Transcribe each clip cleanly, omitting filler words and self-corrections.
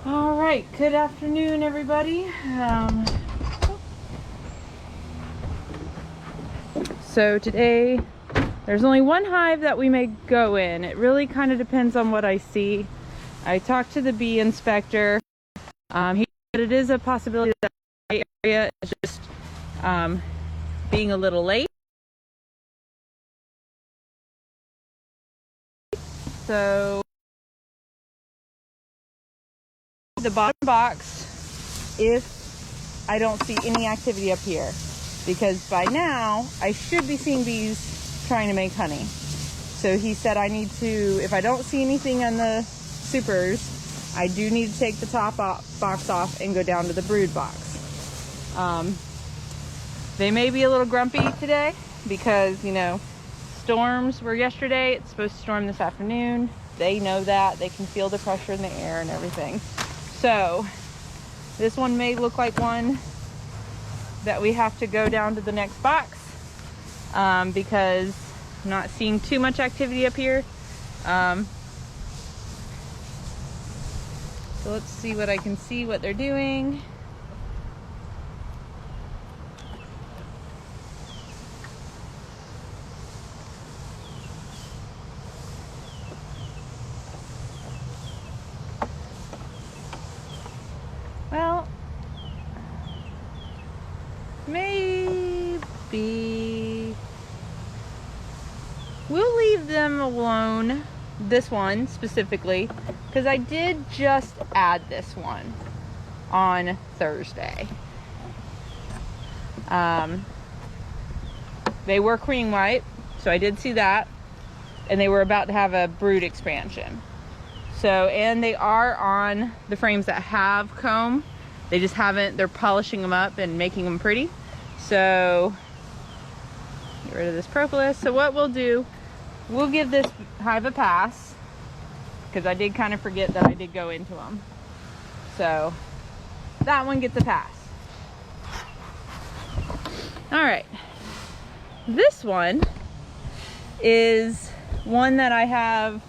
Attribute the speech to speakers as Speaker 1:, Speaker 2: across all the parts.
Speaker 1: All right, good afternoon, everybody. So today, there's only one hive that we may go in. It really kind of depends on what I see. I talked to the bee inspector. He said it is a possibility that my area is just being a little late. So the bottom box if I don't see any activity up here, because by now I should be seeing bees trying to make honey. So he said I need to, if I don't see anything on the supers, I do need to take the top box off and go down to the brood box. They may be a little grumpy today because, you know, storms were yesterday. It's supposed to storm this afternoon. They know that. They can feel the pressure in the air and everything. So this one may look like one that we have to go down to the next box because I'm not seeing too much activity up here. So let's see what I can see, what they're doing. Well, maybe we'll leave them alone, this one specifically, because I did just add this one on Thursday. They were cream white, so I did see that, and they were about to have a brood expansion. So, and they are on the frames that have comb. They just haven't, they're polishing them up and making them pretty. So, get rid of this propolis. So what we'll do, we'll give this hive a pass, because I did kind of forget that I did go into them. So, that one gets a pass. All right. This one is one that I have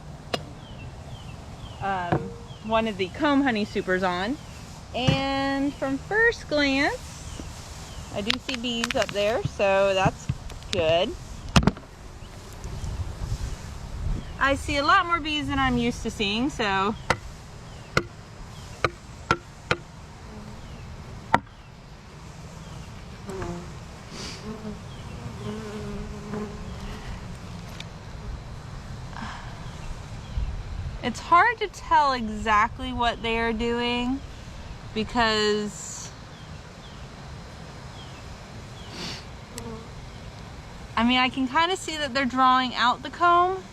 Speaker 1: one of the comb honey supers on, and from first glance I do see bees up there, so that's good. I see a lot more bees than I'm used to seeing, so it's hard to tell exactly what they are doing because, I mean, I can kind of see that they're drawing out the comb.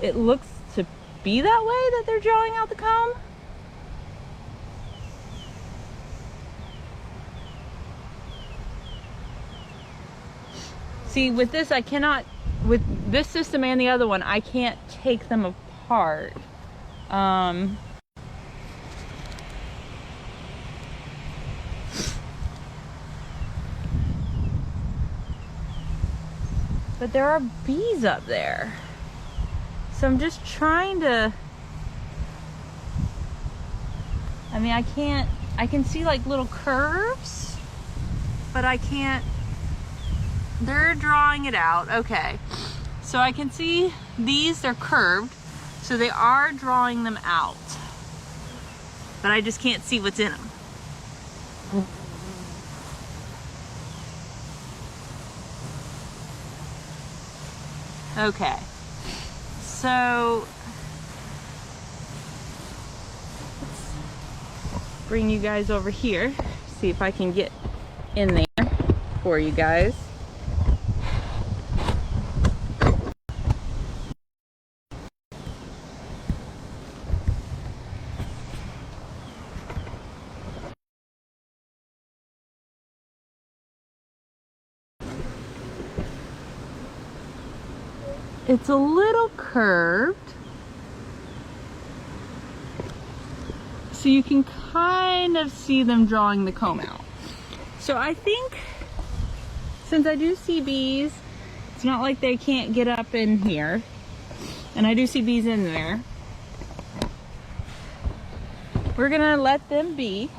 Speaker 1: It looks to be that way, that they're drawing out the comb. See, with this, I cannot, with this system and the other one, I can't take them apart. But there are bees up there. So I'm just trying to, I mean, I can see like little curves, but I can't, they're drawing it out. Okay, so I can see these, they're curved, so they are drawing them out, but I just can't see what's in them. Okay, so let's bring you guys over here, see if I can get in there for you guys. It's a little curved, so you can kind of see them drawing the comb out. So I think, since I do see bees, it's not like they can't get up in here. And I do see bees in there. We're gonna let them be,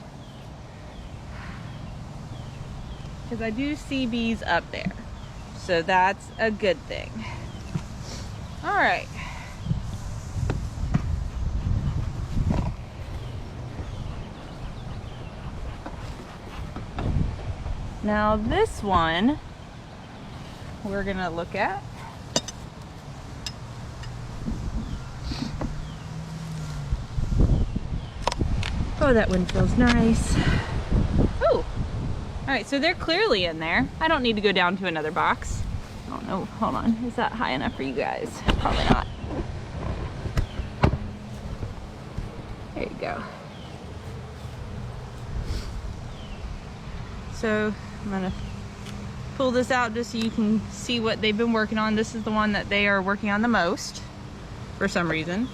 Speaker 1: because I do see bees up there. So that's a good thing. All right. Now this one we're gonna look at. Oh, that one feels nice. Oh, all right, so they're clearly in there. I don't need to go down to another box. Oh no, hold on. Is that high enough for you guys? Probably not. There you go. So I'm gonna pull this out just so you can see what they've been working on. This is the one that they are working on the most for some reason.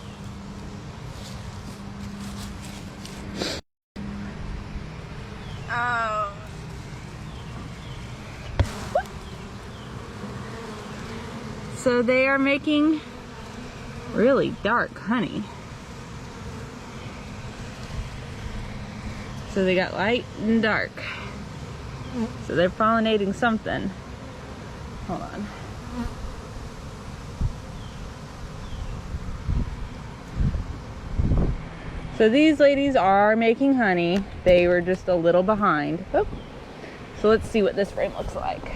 Speaker 1: So they are making really dark honey. So they got light and dark. So they're pollinating something. Hold on. So these ladies are making honey. They were just a little behind. Oh. So let's see what this frame looks like.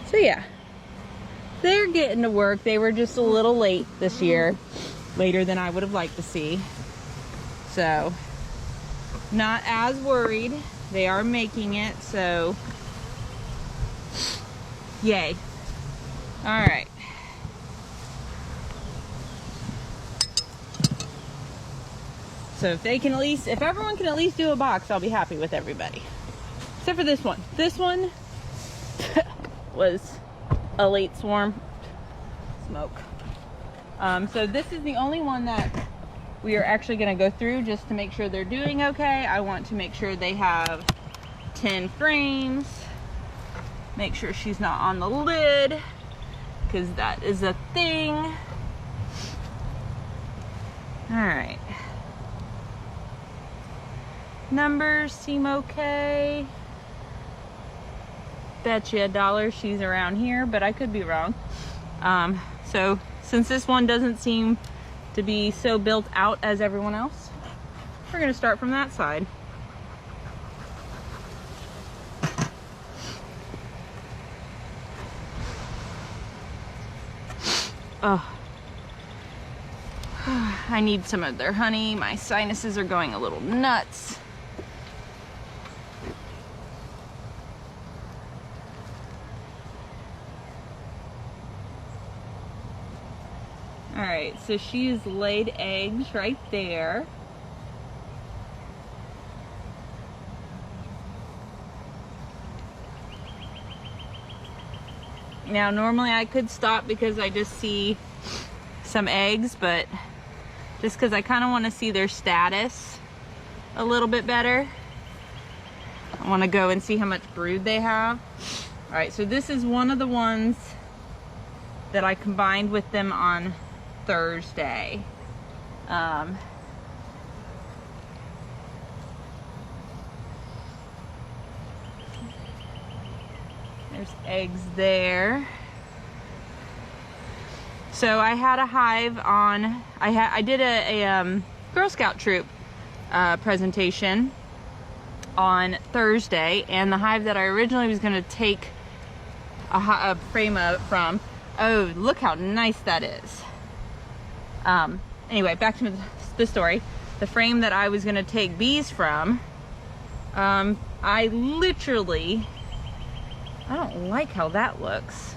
Speaker 1: So yeah, they're getting to work. They were just a little late this year, later than I would have liked to see. So not as worried. They are making it, so yay. All right. So if they can at least, if everyone can at least do a box, I'll be happy with everybody. Except for this one. This one was a late swarm. Smoke. So this is the only one that we are actually going to go through just to make sure they're doing okay. I want to make sure they have 10 frames. Make sure she's not on the lid, because that is a thing. All right. Numbers seem okay. Bet you $1 she's around here, but I could be wrong. So since this one doesn't seem to be so built out as everyone else, we're gonna start from that side. Oh, I need some of their honey. My sinuses are going a little nuts. All right, so she's laid eggs right there. Now, normally I could stop because I just see some eggs, but just because I kind of want to see their status a little bit better. I want to go and see how much brood they have. All right, so this is one of the ones that I combined with them on Thursday. There's eggs there. So I had a hive on, I did a Girl Scout troop presentation on Thursday, and the hive that I originally was going to take a frame up from, oh, look how nice that is. Anyway, back to the story. The frame that I was going to take bees from, I literally, I don't like how that looks.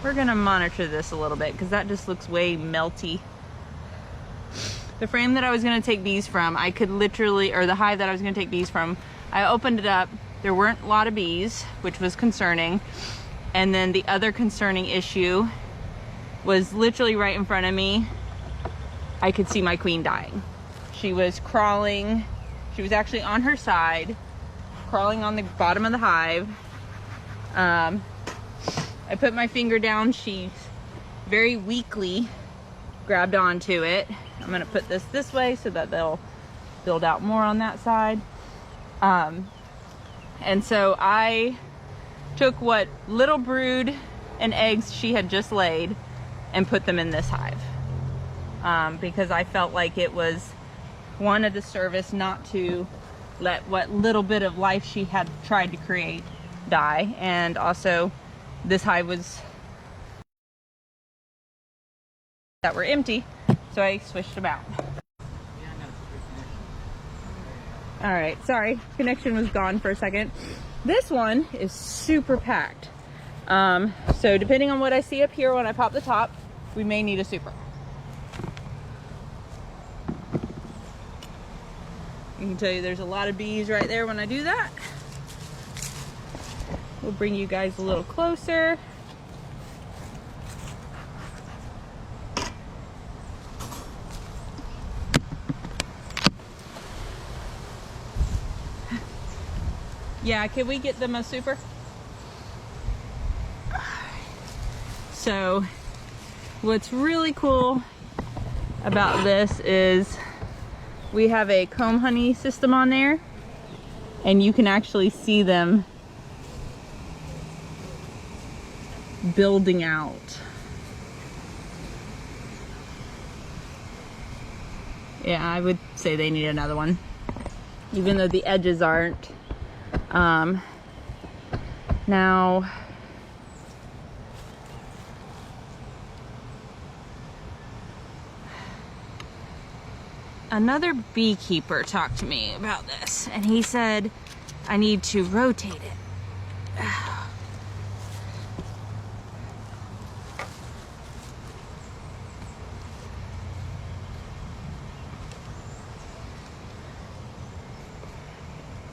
Speaker 1: We're going to monitor this a little bit because that just looks way melty. The frame that I was going to take bees from, I could literally, or the hive that I was going to take bees from, I opened it up. There weren't a lot of bees, which was concerning. And then the other concerning issue was literally right in front of me. I could see my queen dying. She was crawling She was actually on her side, crawling on the bottom of the hive. I put my finger down. She very weakly grabbed onto it. I'm gonna put this way so that they'll build out more on that side. And so I took what little brood and eggs she had just laid and put them in this hive, because I felt like it was one of the service not to let what little bit of life she had tried to create die. And also this hive was that were empty, so I switched them out. All right, sorry, connection was gone for a second. This one is super packed. So depending on what I see up here when I pop the top, we may need a super. I can tell you there's a lot of bees right there when I do that. We'll bring you guys a little closer. Yeah, can we get them a super? So what's really cool about this is we have a comb honey system on there, and you can actually see them building out. Yeah, I would say they need another one, even though the edges aren't. Now another beekeeper talked to me about this, and he said I need to rotate it.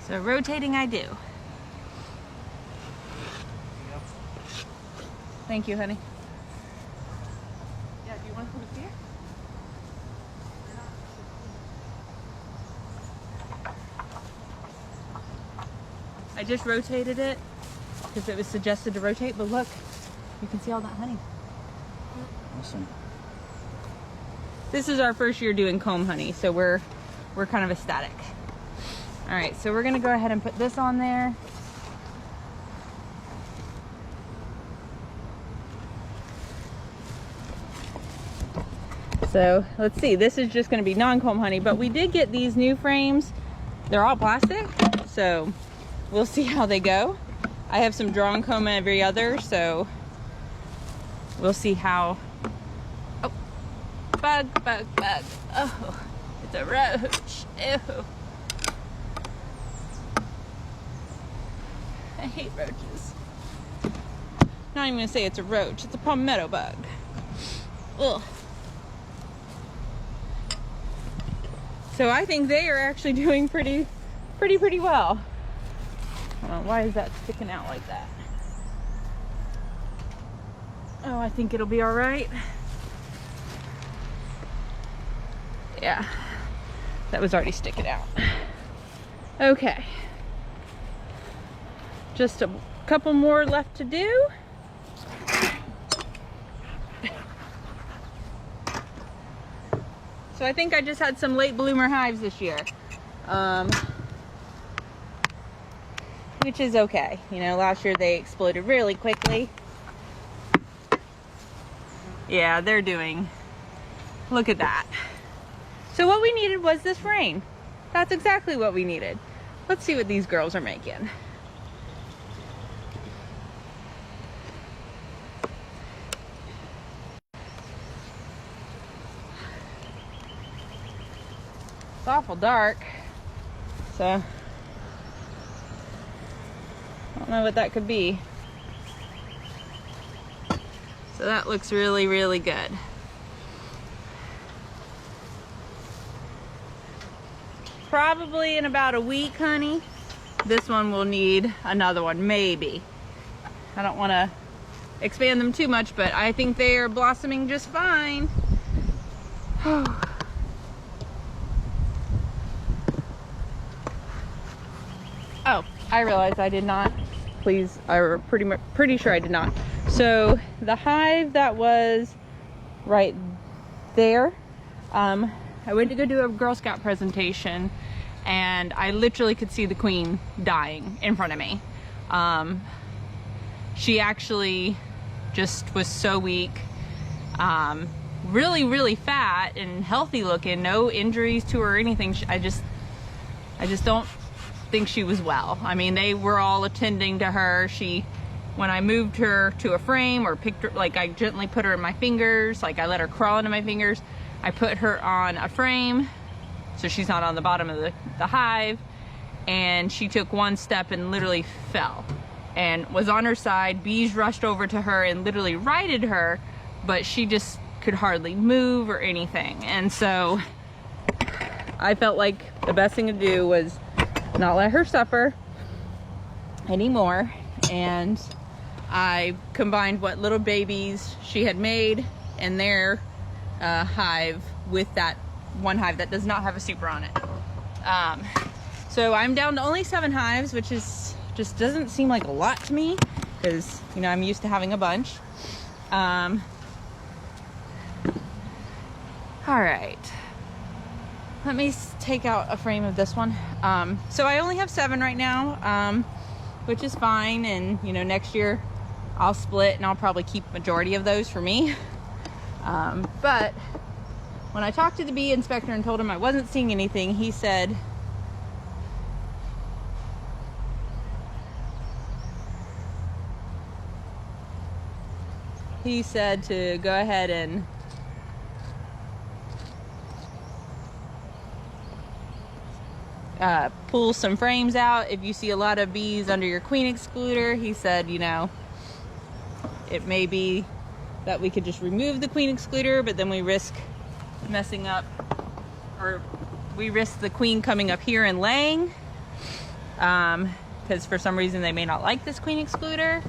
Speaker 1: So rotating I do. Thank you, honey. Yeah, do you want to put it here? I just rotated it because it was suggested to rotate, but look, you can see all that honey.
Speaker 2: Awesome.
Speaker 1: This is our first year doing comb honey, so we're kind of ecstatic. All right, so we're gonna go ahead and put this on there. So let's see, this is just gonna be non-comb honey, but we did get these new frames. They're all plastic, so we'll see how they go. I have some drawn comb every other, so we'll see how. Oh, bug. Oh, it's a roach. Ew. I hate roaches. Not even gonna say it's a roach, it's a palmetto bug. Ugh. So I think they are actually doing pretty well. Hold on, why is that sticking out like that? Oh, I think it'll be all right. Yeah, that was already sticking out. Okay. Just a couple more left to do. So I think I just had some late bloomer hives this year, which is okay. You know, last year they exploded really quickly. Yeah, they're doing, look at that. So what we needed was this frame. That's exactly what we needed. Let's see what these girls are making. It's awful dark, so I don't know what that could be. So that looks really good. Probably in about a week, honey, this one will need another one, maybe. I don't want to expand them too much, but I think they are blossoming just fine. I realized I did not. Please, I'm pretty sure I did not. So the hive that was right there, I went to go do a Girl Scout presentation, and I literally could see the queen dying in front of me. She actually just was so weak, really fat and healthy looking, no injuries to her or anything. I just don't think she was well. I mean, they were all attending to her. When I moved her to a frame or picked her, like I gently put her in my fingers, like I let her crawl into my fingers. I put her on a frame so she's not on the bottom of the hive, and she took one step and literally fell and was on her side. Bees rushed over to her and literally righted her, but she just could hardly move or anything. And so I felt like the best thing to do was not let her suffer anymore, and I combined what little babies she had made in their hive with that one hive that does not have a super on it. So I'm down to only 7 hives, which is just doesn't seem like a lot to me, because you know I'm used to having a bunch. All right. Let me take out a frame of this one. So I only have 7 right now, which is fine. And you know, next year I'll split and I'll probably keep majority of those for me. But when I talked to the bee inspector and told him I wasn't seeing anything, he said to go ahead and pull some frames out. If you see a lot of bees under your queen excluder, he said, you know, it may be that we could just remove the queen excluder, but then we risk messing up, or we risk the queen coming up here and laying, because for some reason they may not like this queen excluder.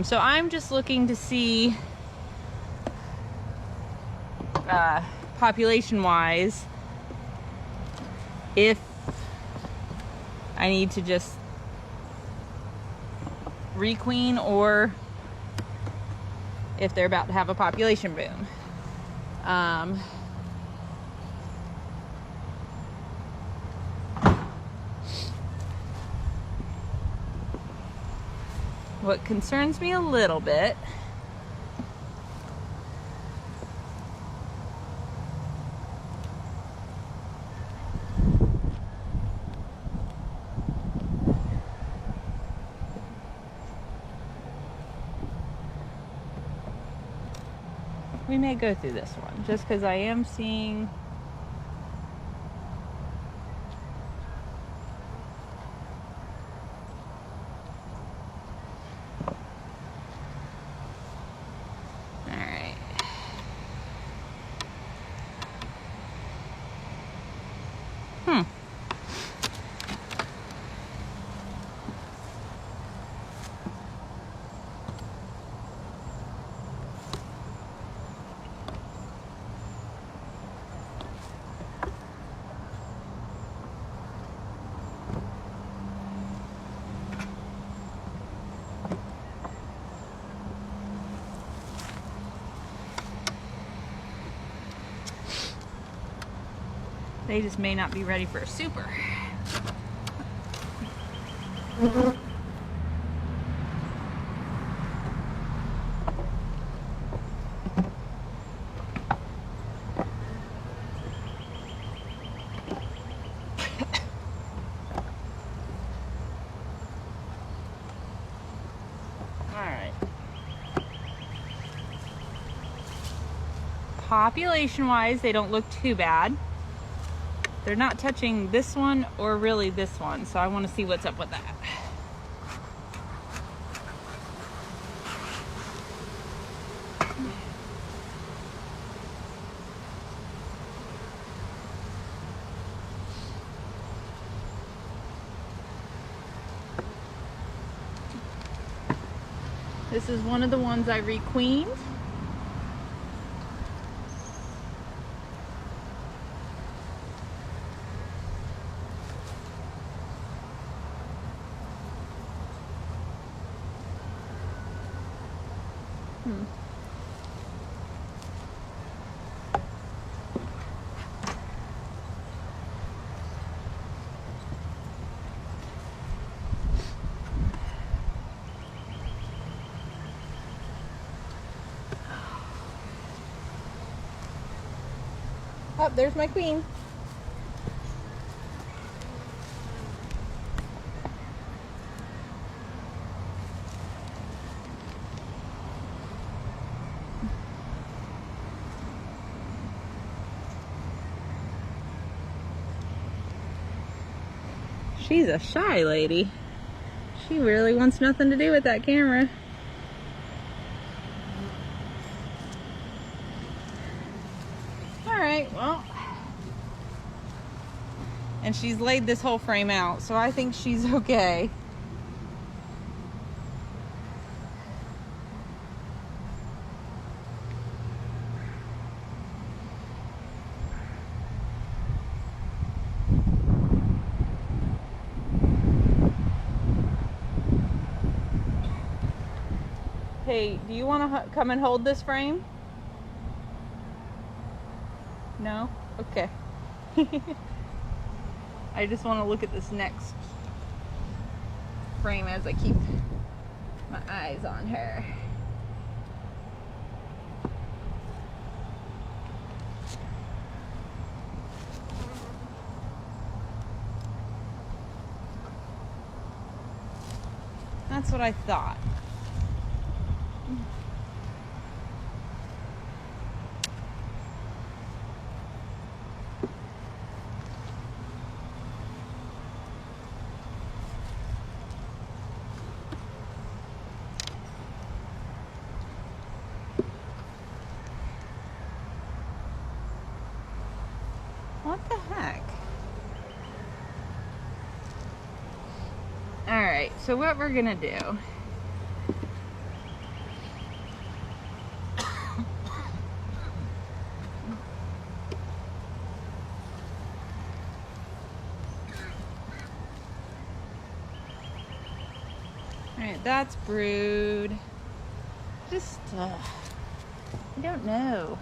Speaker 1: So I'm just looking to see population wise if I need to just requeen, or if they're about to have a population boom. What concerns me a little bit we may go through this one just because I am seeing they just may not be ready for a super. Alright. Population wise, they don't look too bad. They're not touching this one or really this one, so I want to see what's up with that. This is one of the ones I requeened. Oh, there's my queen. She's a shy lady. She really wants nothing to do with that camera. Alright, well. And she's laid this whole frame out, so I think she's okay. Hey, do you want to come and hold this frame? No? Okay. I just want to look at this next frame as I keep my eyes on her. That's what I thought. What the heck? Alright, so what we're gonna do Alright, that's Brood. Just, I don't know.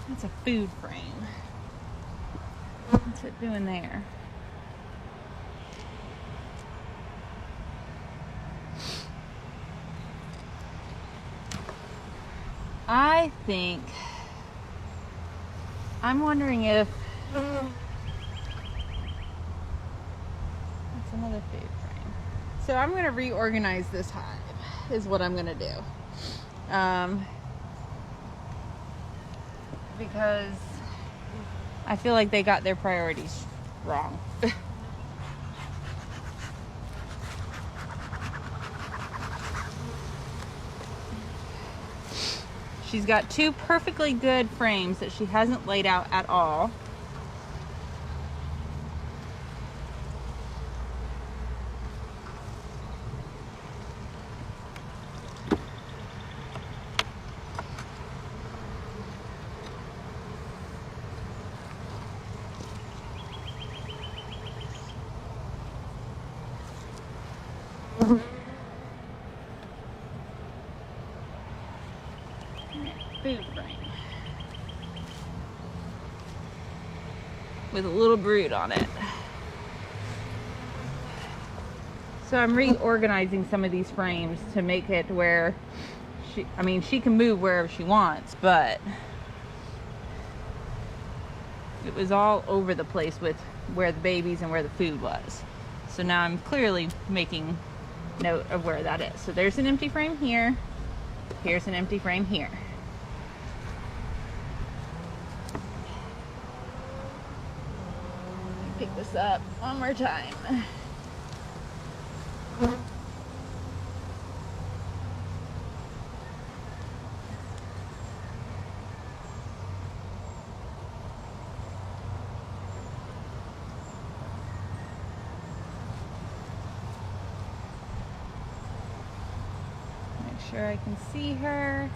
Speaker 1: That's a food frame. What's it doing there? I think, I'm wondering if, that's another food frame. So I'm going to reorganize this hive, is what I'm going to do. Because I feel like they got their priorities wrong. She's got two perfectly good frames that she hasn't laid out at all. Food frame with a little brood on it. So I'm reorganizing some of these frames to make it where she can move wherever she wants, but it was all over the place with where the babies and where the food was. So now I'm clearly making note of where that is. So there's an empty frame here. Here's an empty frame here. Pick this up one more time. sure I can see her.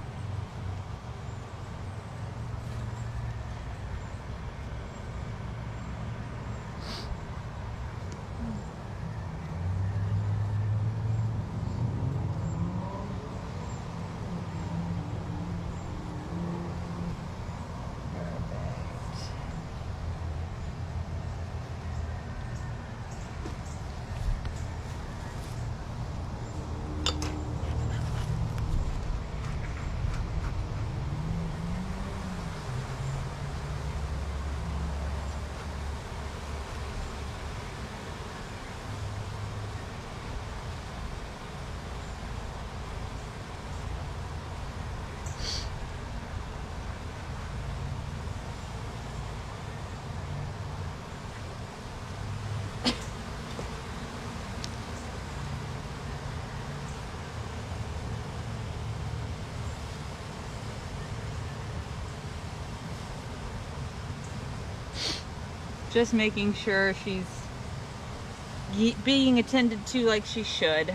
Speaker 1: Just making sure she's being attended to like she should.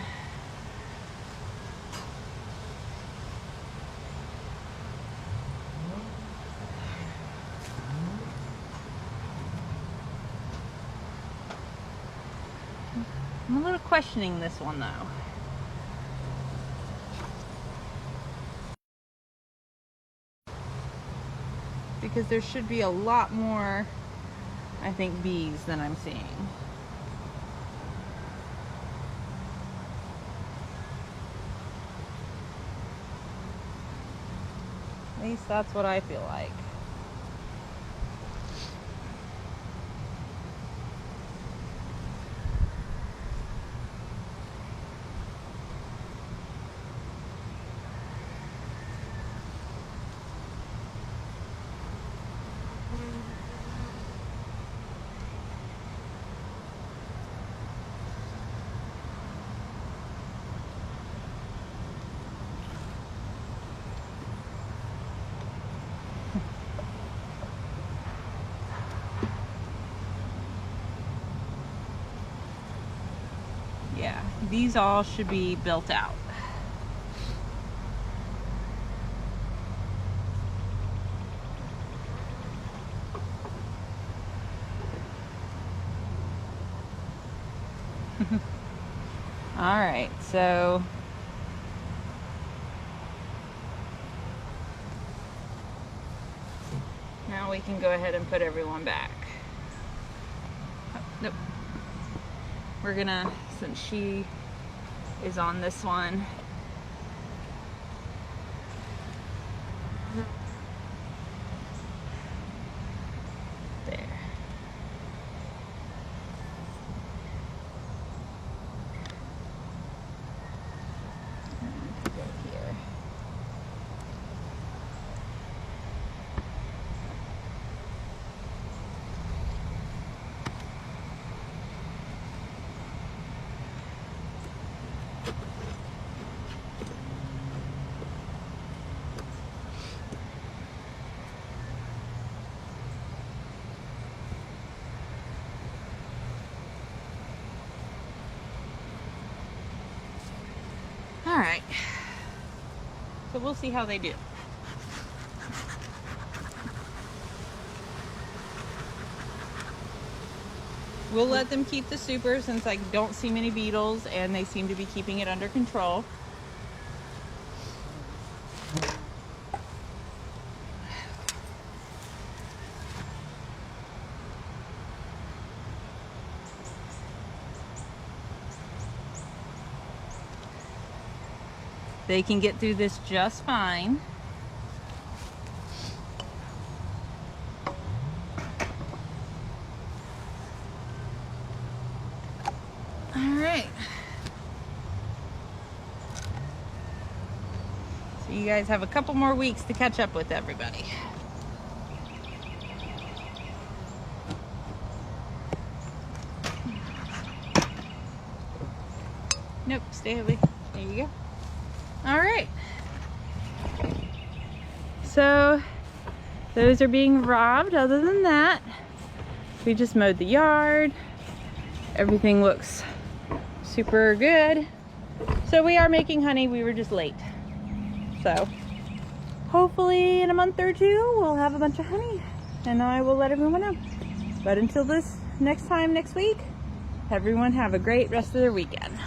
Speaker 1: I'm a little questioning this one though. Because there should be a lot more, I think, bees than I'm seeing. At least that's what I feel like. Yeah, these all should be built out. All right, so now we can go ahead and put everyone back. Oh, nope. We're gonna, since she is on this one, there. Go here. All right, so we'll see how they do. We'll let them keep the super since I don't see many beetles and they seem to be keeping it under control. They can get through this just fine. All right. So you guys have a couple more weeks to catch up with everybody. Nope, stay away. There you go. All right, so those are being robbed. Other than that, we just mowed the yard. Everything looks super good. So we are making honey. We were just late. So hopefully in a month or two, we'll have a bunch of honey and I will let everyone know. But until this next time next week, everyone have a great rest of their weekend.